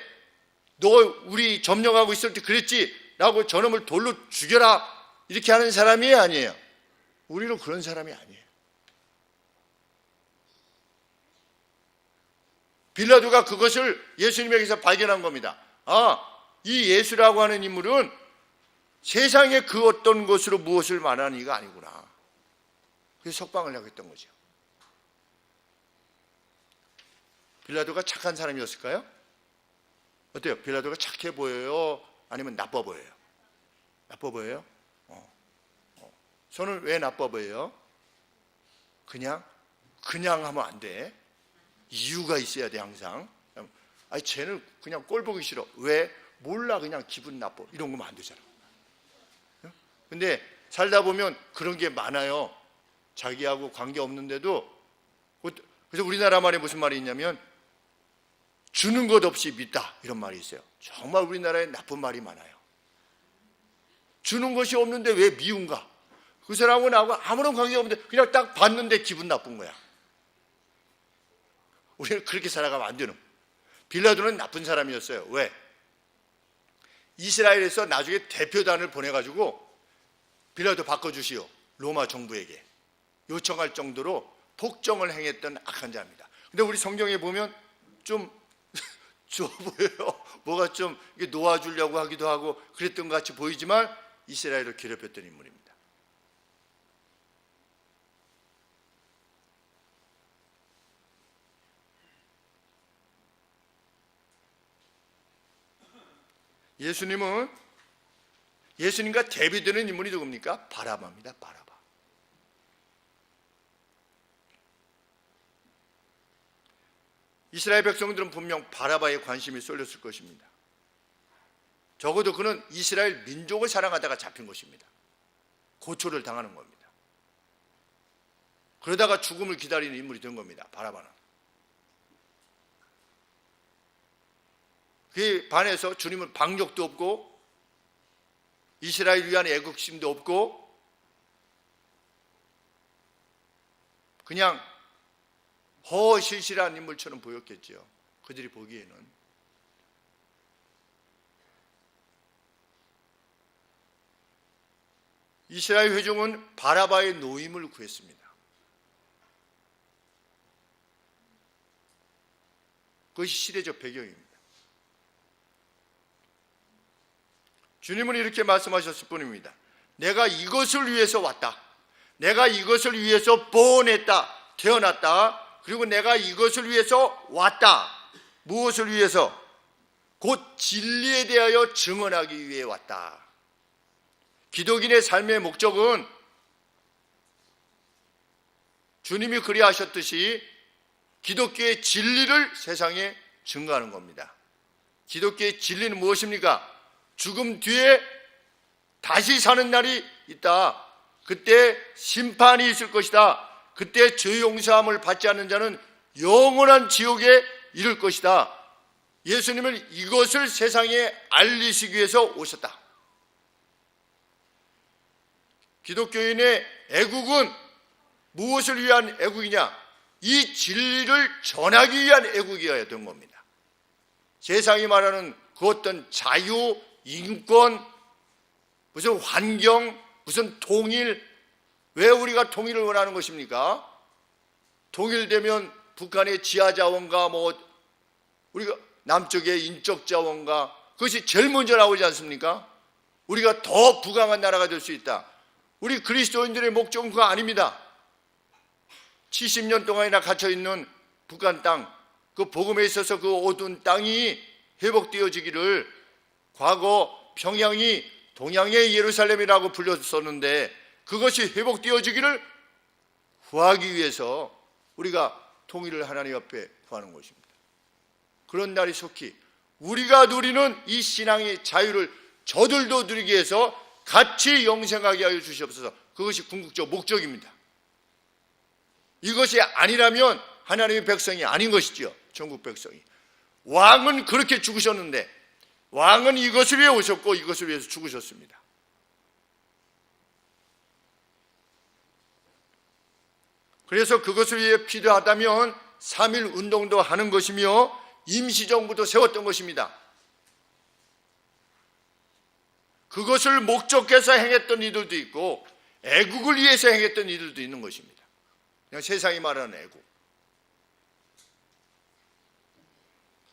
[SPEAKER 1] 너 우리 점령하고 있을 때 그랬지 라고 저놈을 돌로 죽여라 이렇게 하는 사람이 아니에요. 우리는 그런 사람이 아니에요. 빌라도가 그것을 예수님에게서 발견한 겁니다. 아, 이 예수라고 하는 인물은 세상의 그 어떤 것으로 무엇을 말하는 이가 아니구나. 그래서 석방을 하고 했던 거죠. 빌라도가 착한 사람이었을까요? 어때요? 빌라도가 착해 보여요? 아니면 나빠 보여요? 나빠 보여요? 저는 왜 나빠 보여요? 그냥 하면 안 돼. 이유가 있어야 돼 항상. 아니 쟤는 그냥 꼴 보기 싫어. 왜? 몰라, 그냥 기분 나빠. 이런 거면 안 되잖아. 근데 살다 보면 그런 게 많아요. 자기하고 관계 없는데도. 그래서 우리나라 말에 무슨 말이 있냐면 주는 것 없이 믿다 이런 말이 있어요. 정말 우리나라에 나쁜 말이 많아요. 주는 것이 없는데 왜 미운가? 그 사람은 나하고 아무런 관계가 없는데 그냥 딱 봤는데 기분 나쁜 거야. 우리는 그렇게 살아가면 안 되는. 빌라도는 나쁜 사람이었어요. 왜? 이스라엘에서 나중에 대표단을 보내가지고 빌라도 바꿔주시오 로마 정부에게 요청할 정도로 폭정을 행했던 악한 자입니다. 근데 우리 성경에 보면 좀 좋아 보여요. 뭐가 좀 놓아주려고 하기도 하고 그랬던 것 같이 보이지만 이스라엘을 괴롭혔던 인물입니다. 예수님과 대비되는 인물이 누굽니까? 바라바입니다. 바라바. 이스라엘 백성들은 분명 바라바에 관심이 쏠렸을 것입니다. 적어도 그는 이스라엘 민족을 사랑하다가 잡힌 것입니다. 고초를 당하는 겁니다. 그러다가 죽음을 기다리는 인물이 된 겁니다. 바라바는. 그에 반해서 주님은 박력도 없고 이스라엘 위한 애국심도 없고 그냥 허실실한 인물처럼 보였겠죠. 그들이 보기에는. 이스라엘 회중은 바라바의 노임을 구했습니다. 그것이 시대적 배경입니다. 주님은 이렇게 말씀하셨을 뿐입니다. 내가 이것을 위해서 왔다. 내가 이것을 위해서 보냈다. 태어났다. 그리고 내가 이것을 위해서 왔다. 무엇을 위해서? 곧 진리에 대하여 증언하기 위해 왔다. 기독인의 삶의 목적은 주님이 그리하셨듯이 기독교의 진리를 세상에 증거하는 겁니다. 기독교의 진리는 무엇입니까? 죽음 뒤에 다시 사는 날이 있다. 그때 심판이 있을 것이다. 그때 죄 용서함을 받지 않는 자는 영원한 지옥에 이를 것이다. 예수님은 이것을 세상에 알리시기 위해서 오셨다. 기독교인의 애국은 무엇을 위한 애국이냐? 이 진리를 전하기 위한 애국이어야 된 겁니다. 세상이 말하는 그 어떤 자유, 인권, 무슨 환경, 무슨 통일, 왜 우리가 통일을 원하는 것입니까? 통일되면 북한의 지하자원과 우리가 남쪽의 인적자원과 그것이 제일 먼저 나오지 않습니까? 우리가 더 부강한 나라가 될 수 있다. 우리 그리스도인들의 목적은 그거 아닙니다. 70년 동안이나 갇혀있는 북한 땅, 그 복음에 있어서 그 어두운 땅이 회복되어지기를, 과거 평양이 동양의 예루살렘이라고 불렸었는데 그것이 회복되어지기를 구하기 위해서 우리가 통일을 하나님 앞에 구하는 것입니다. 그런 날이 속히 우리가 누리는 이 신앙의 자유를 저들도 누리기 위해서 같이 영생하게 하여 주시옵소서. 그것이 궁극적 목적입니다. 이것이 아니라면 하나님의 백성이 아닌 것이지요. 천국 백성이. 왕은 그렇게 죽으셨는데, 왕은 이것을 위해 오셨고 이것을 위해서 죽으셨습니다. 그래서 그것을 위해 필요하다면 3.1 운동도 하는 것이며 임시정부도 세웠던 것입니다. 그것을 목적해서 행했던 이들도 있고 애국을 위해서 행했던 이들도 있는 것입니다. 그냥 세상이 말하는 애국.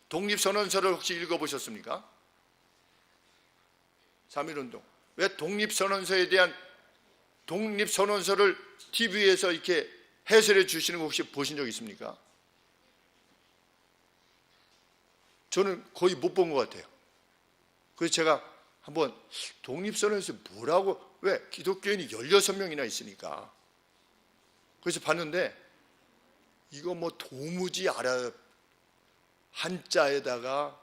[SPEAKER 1] 독립선언서를 혹시 읽어보셨습니까? 3.1 운동. 왜 독립선언서에 대한 독립선언서를 TV에서 이렇게 해설해 주시는 거 혹시 보신 적 있습니까? 저는 거의 못 본 것 같아요. 그래서 제가 한번 독립선언에서 뭐라고, 왜? 기독교인이 16명이나 있으니까. 그래서 봤는데 이거 도무지 알아요. 한자에다가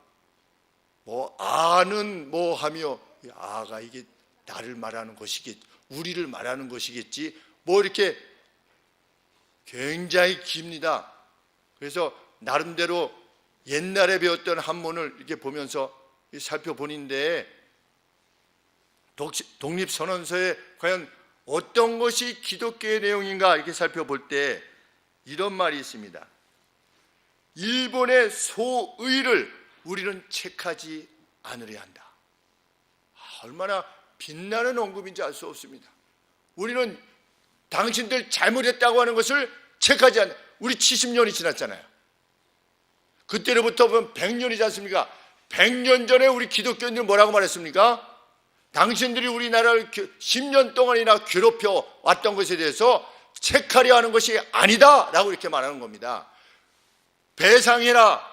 [SPEAKER 1] 아는 하며, 아가 이게 나를 말하는 것이겠지, 우리를 말하는 것이겠지, 이렇게 굉장히 깁니다. 그래서 나름대로 옛날에 배웠던 한문을 이렇게 보면서 살펴보는데, 독립선언서에 과연 어떤 것이 기독교의 내용인가 이렇게 살펴볼 때 이런 말이 있습니다. 일본의 소의를 우리는 책하지 않으려 한다. 얼마나 빛나는 언급인지 알 수 없습니다. 우리는 당신들 잘못했다고 하는 것을 책하지 않는다. 우리 70년이 지났잖아요. 그때로부터 보면 100년이지 않습니까? 100년 전에 우리 기독교인들은 뭐라고 말했습니까? 당신들이 우리나라를 10년 동안이나 괴롭혀 왔던 것에 대해서 책하려 하는 것이 아니다 라고 이렇게 말하는 겁니다. 배상해라,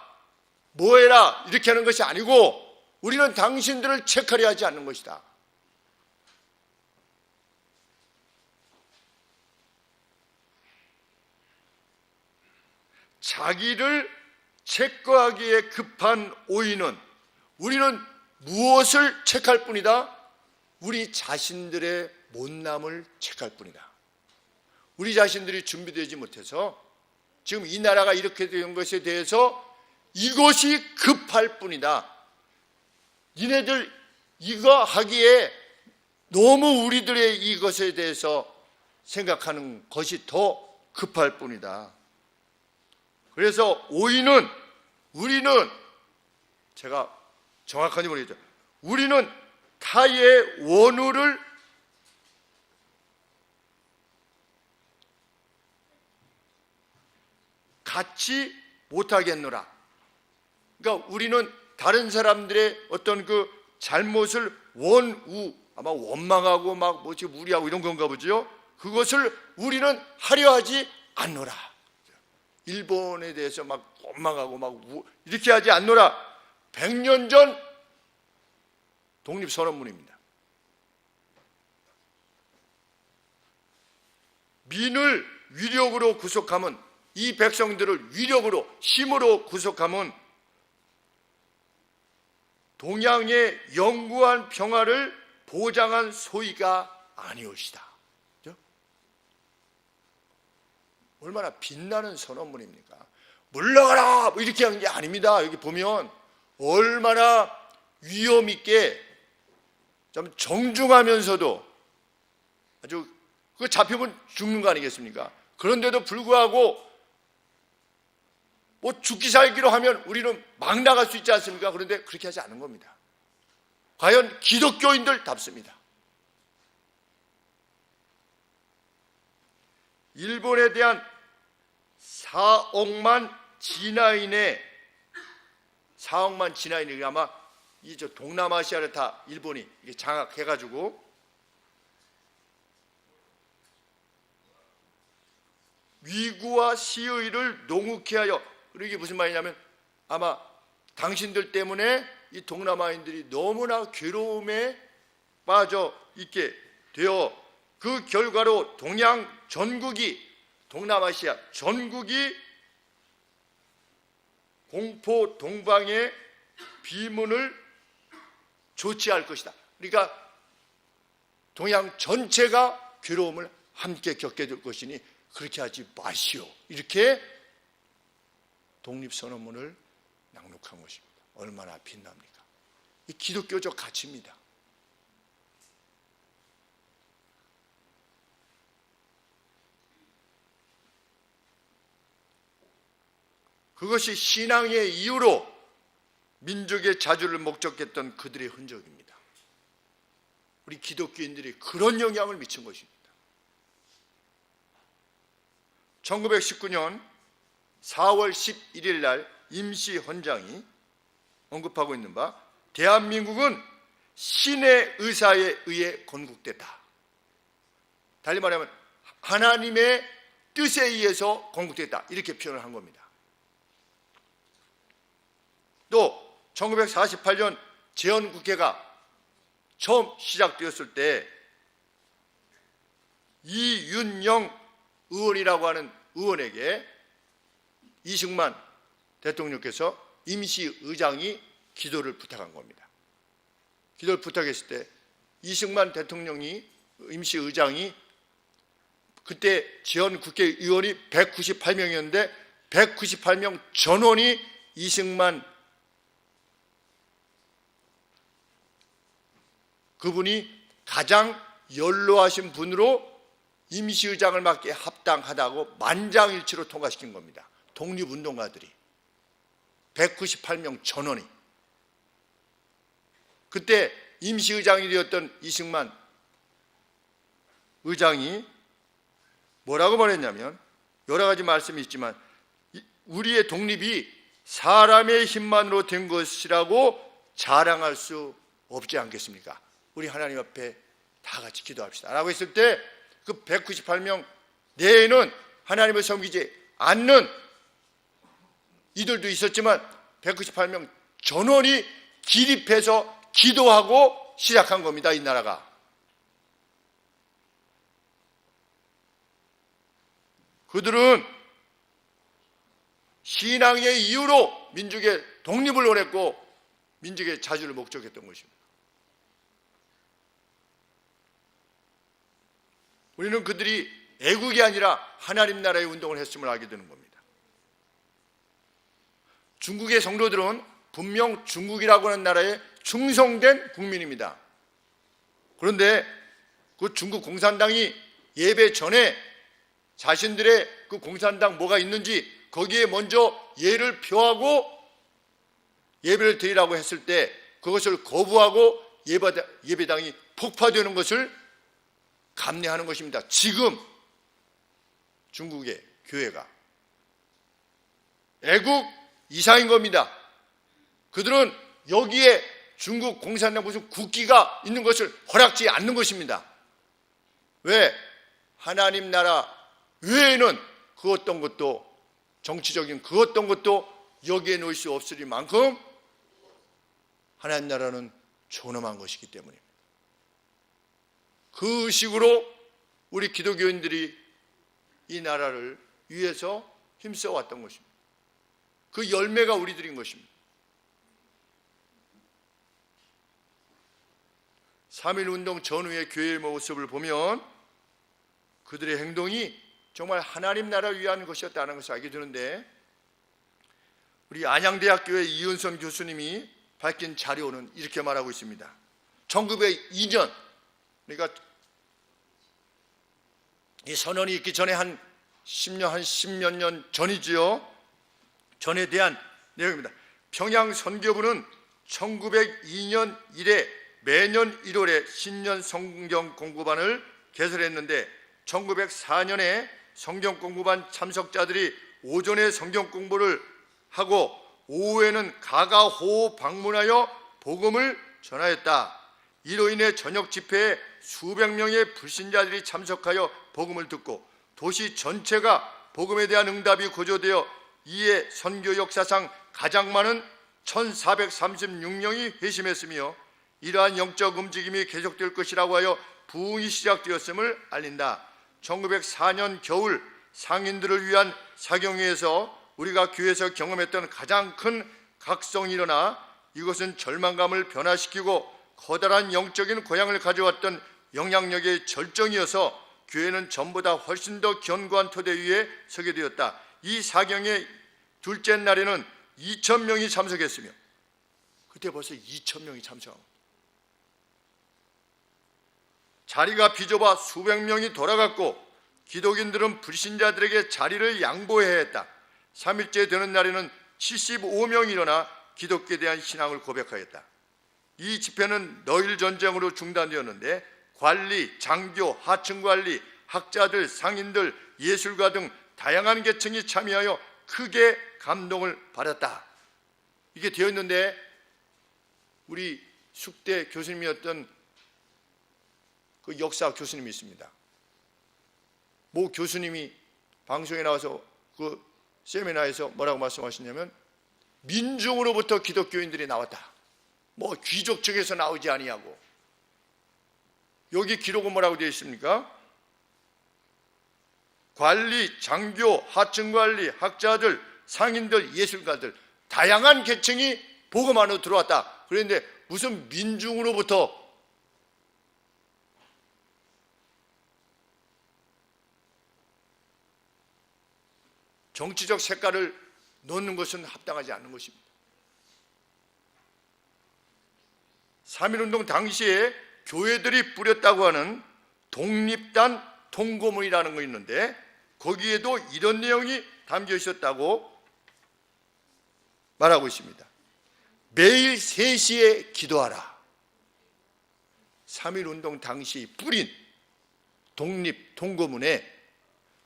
[SPEAKER 1] 뭐해라 이렇게 하는 것이 아니고 우리는 당신들을 책하려 하지 않는 것이다. 자기를 책거하기에 급한 오인은, 우리는 무엇을 책할 뿐이다? 우리 자신들의 못남을 책할 뿐이다. 우리 자신들이 준비되지 못해서 지금 이 나라가 이렇게 된 것에 대해서 이것이 급할 뿐이다. 니네들 이거 하기에 너무 우리들의 이것에 대해서 생각하는 것이 더 급할 뿐이다. 그래서 오인은, 우리는, 제가 정확하게 모르겠죠, 우리는 타의 원우를 갖지 못하겠노라. 그러니까 우리는 다른 사람들의 어떤 그 잘못을 아마 원망하고 막 뭐지 무리하고 이런 건가 보죠. 그것을 우리는 하려 하지 않노라. 일본에 대해서 막 원망하고 막 이렇게 하지 않노라. 100년 전 독립선언문입니다. 민을 위력으로 구속하면, 이 백성들을 위력으로 힘으로 구속하면 동양의 영구한 평화를 보장한 소위가 아니올시다. 그렇죠? 얼마나 빛나는 선언문입니까? 물러가라! 뭐 이렇게 하는 게 아닙니다. 여기 보면 얼마나 위험 있게 좀 정중하면서도 아주 그 잡히면 죽는 거 아니겠습니까? 그런데도 불구하고 뭐 죽기 살기로 하면 우리는 막 나갈 수 있지 않습니까? 그런데 그렇게 하지 않은 겁니다. 과연 기독교인들답습니다. 일본에 대한 4억만 진화인이 아마 이 동남아시아를 다 일본이 장악해가지고 위구와 시의를 농후케 하여, 그리고 이게 무슨 말이냐면 아마 당신들 때문에 이 동남아인들이 너무나 괴로움에 빠져 있게 되어 그 결과로 동남아시아 전국이 공포 동방의 비문을 조치할 것이다. 그러니까 동양 전체가 괴로움을 함께 겪게 될 것이니 그렇게 하지 마시오. 이렇게 독립선언문을 낭독한 것입니다. 얼마나 빛납니까? 이 기독교적 가치입니다. 그것이 신앙의 이유로 민족의 자주를 목적했던 그들의 흔적입니다. 우리 기독교인들이 그런 영향을 미친 것입니다. 1919년 4월 11일 날 임시헌장이 언급하고 있는 바, 대한민국은 신의 의사에 의해 건국됐다. 달리 말하면 하나님의 뜻에 의해서 건국됐다. 이렇게 표현을 한 겁니다. 또 1948년 제헌국회가 처음 시작되었을 때 이윤영 의원이라고 하는 의원에게 이승만 대통령께서 임시의장이 기도를 부탁한 겁니다. 기도를 부탁했을 때 이승만 대통령이, 임시의장이, 그때 제헌국회의원이 198명이었는데 198명 전원이 이승만 그분이 가장 연로하신 분으로 임시의장을 맡기에 합당하다고 만장일치로 통과시킨 겁니다. 독립운동가들이 198명 전원이. 그때 임시의장이 되었던 이승만 의장이 뭐라고 말했냐면, 여러 가지 말씀이 있지만 우리의 독립이 사람의 힘만으로 된 것이라고 자랑할 수 없지 않겠습니까? 우리 하나님 앞에 다 같이 기도합시다 라고 했을 때 그 198명 내에는 하나님을 섬기지 않는 이들도 있었지만 198명 전원이 기립해서 기도하고 시작한 겁니다. 이 나라가. 그들은 신앙의 이유로 민족의 독립을 원했고 민족의 자주를 목적했던 것입니다. 우리는 그들이 애국이 아니라 하나님 나라의 운동을 했음을 알게 되는 겁니다. 중국의 성도들은 분명 중국이라고 하는 나라에 충성된 국민입니다. 그런데 그 중국 공산당이 예배 전에 자신들의 그 공산당 뭐가 있는지 거기에 먼저 예를 표하고 예배를 드리라고 했을 때 그것을 거부하고 예배당이 폭파되는 것을 감내하는 것입니다. 지금 중국의 교회가. 애국 이상인 겁니다. 그들은 여기에 중국 공산당 무슨 국기가 있는 것을 허락지 않는 것입니다. 왜? 하나님 나라 외에는 그 어떤 것도, 정치적인 그 어떤 것도 여기에 놓을 수 없으리만큼 하나님 나라는 존엄한 것이기 때문입니다. 그 의식으로 우리 기독교인들이 이 나라를 위해서 힘써왔던 것입니다. 그 열매가 우리들인 것입니다. 3.1운동 전후의 교회의 모습을 보면 그들의 행동이 정말 하나님 나라를 위한 것이었다는 것을 알게 되는데, 우리 안양대학교의 이은선 교수님이 밝힌 자료는 이렇게 말하고 있습니다. 1902년, 그러니까 이 선언이 있기 전에 한 10몇 년 전이지요. 전에 대한 내용입니다. 평양 선교부는 1902년 이래 매년 1월에 신년 성경 공부반을 개설했는데 1904년에 성경 공부반 참석자들이 오전에 성경 공부를 하고 오후에는 가가호호 방문하여 복음을 전하였다. 이로 인해 저녁 집회에 수백 명의 불신자들이 참석하여 복음을 듣고 도시 전체가 복음에 대한 응답이 고조되어 이에 선교 역사상 가장 많은 1436명이 회심했으며 이러한 영적 움직임이 계속될 것이라고 하여 부흥이 시작되었음을 알린다. 1904년 겨울 상인들을 위한 사경회에서 우리가 교회에서 경험했던 가장 큰 각성이 일어나 이것은 절망감을 변화시키고 커다란 영적인 고향을 가져왔던 영향력의 절정이어서 교회는 전보다 훨씬 더 견고한 토대 위에 서게 되었다. 이 사경의 둘째 날에는 2,000명이 참석했으며, 그때 벌써 2,000명이 참석하고 자리가 비좁아 수백 명이 돌아갔고 기독인들은 불신자들에게 자리를 양보해야 했다. 3일째 되는 날에는 75명이 일어나 기독교에 대한 신앙을 고백하였다. 이 집회는 너일 전쟁으로 중단되었는데 관리, 장교, 하층관리, 학자들, 상인들, 예술가 등 다양한 계층이 참여하여 크게 감동을 받았다. 이게 되어 있는데 우리 숙대 교수님이었던 그 역사 교수님이 있습니다. 모 교수님이 방송에 나와서 그 세미나에서 뭐라고 말씀하시냐면 민중으로부터 기독교인들이 나왔다. 뭐 귀족 측에서 나오지 아니하고. 여기 기록은 뭐라고 되어 있습니까? 관리, 장교, 하층관리, 학자들, 상인들, 예술가들 다양한 계층이 복음 안으로 들어왔다. 그런데 무슨 민중으로부터 정치적 색깔을 넣는 것은 합당하지 않는 것입니다. 3.1운동 당시에 교회들이 뿌렸다고 하는 독립단 통고문이라는 거 있는데 거기에도 이런 내용이 담겨 있었다고 말하고 있습니다. 매일 3시에 기도하라. 3.1운동 당시 뿌린 독립 통고문에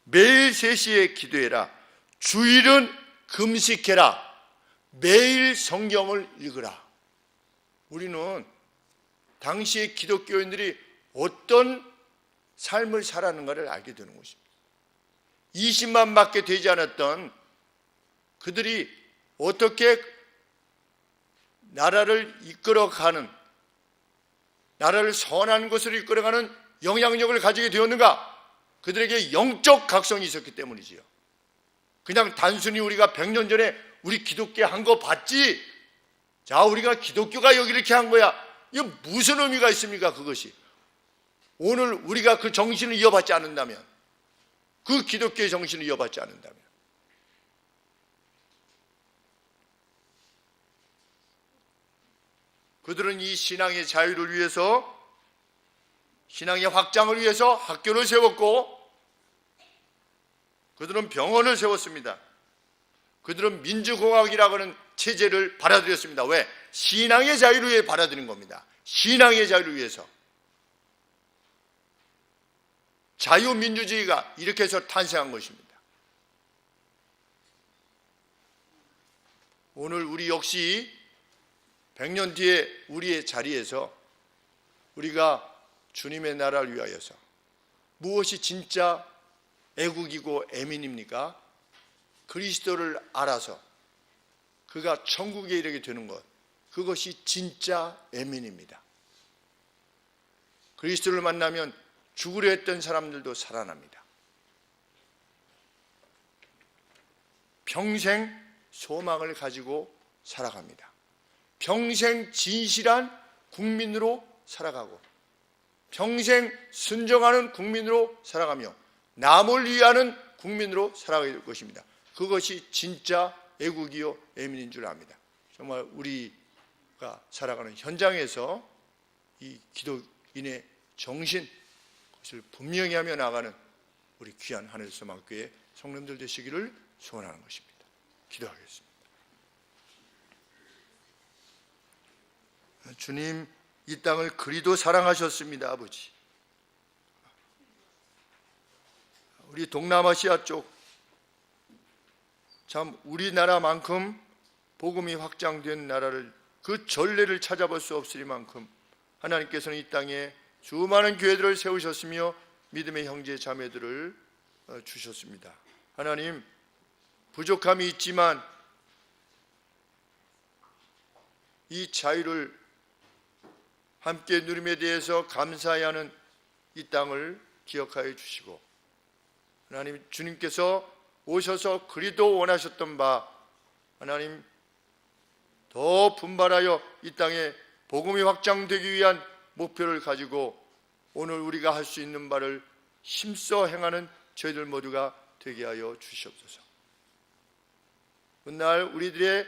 [SPEAKER 1] 매일 3시에 기도해라. 주일은 금식해라. 매일 성경을 읽으라. 우리는 당시의 기독교인들이 어떤 삶을 살았는가를 알게 되는 것입니다. 20만밖에 되지 않았던 그들이 어떻게 나라를 이끌어가는, 나라를 선한 것으로 이끌어가는 영향력을 가지게 되었는가? 그들에게 영적 각성이 있었기 때문이지요. 그냥 단순히 우리가 100년 전에 우리 기독교 한 거 봤지? 자, 우리가 기독교가 여기 이렇게 한 거야. 이게 무슨 의미가 있습니까? 그것이. 오늘 우리가 그 정신을 이어받지 않는다면, 그 기독교의 정신을 이어받지 않는다면, 그들은 이 신앙의 자유를 위해서, 신앙의 확장을 위해서 학교를 세웠고, 그들은 병원을 세웠습니다. 그들은 민주공화국이라고 하는 체제를 받아들였습니다. 왜? 신앙의 자유를 위해 받아들인 겁니다. 신앙의 자유를 위해서. 자유민주주의가 이렇게 해서 탄생한 것입니다. 오늘 우리 역시 100년 뒤에 우리의 자리에서 우리가 주님의 나라를 위하여서 무엇이 진짜 애국이고 애민입니까? 그리스도를 알아서 그가 천국에 이르게 되는 것, 그것이 진짜 애민입니다. 그리스도를 만나면 죽으려 했던 사람들도 살아납니다. 평생 소망을 가지고 살아갑니다. 평생 진실한 국민으로 살아가고 평생 순종하는 국민으로 살아가며 남을 위하는 국민으로 살아가게 될 것입니다. 그것이 진짜 애국이요 애민인 줄 압니다. 정말 우리가 살아가는 현장에서 이 기독인의 정신, 그것을 분명히 하며 나가는 우리 귀한 하늘소망교회 성도님들 되시기를 소원하는 것입니다. 기도하겠습니다. 주님, 이 땅을 그리도 사랑하셨습니다. 아버지, 우리 동남아시아 쪽 참 우리나라만큼 복음이 확장된 나라를, 그 전례를 찾아볼 수 없으리만큼 하나님께서는 이 땅에 수많은 교회들을 세우셨으며 믿음의 형제 자매들을 주셨습니다. 하나님, 부족함이 있지만 이 자유를 함께 누림에 대해서 감사해야 하는 이 땅을 기억하여 주시고, 하나님, 주님께서 오셔서 그리도 원하셨던 바 하나님 더 분발하여 이 땅에 복음이 확장되기 위한 목표를 가지고 오늘 우리가 할 수 있는 바를 힘써 행하는 저희들 모두가 되게 하여 주시옵소서. 훗날 우리들의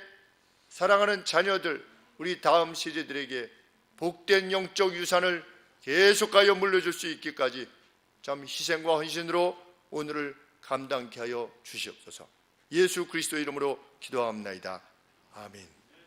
[SPEAKER 1] 사랑하는 자녀들, 우리 다음 세대들에게 복된 영적 유산을 계속하여 물려줄 수 있기까지 참 희생과 헌신으로 오늘을 감당케 하여 주시옵소서. 예수 그리스도 이름으로 기도합니다. 아멘.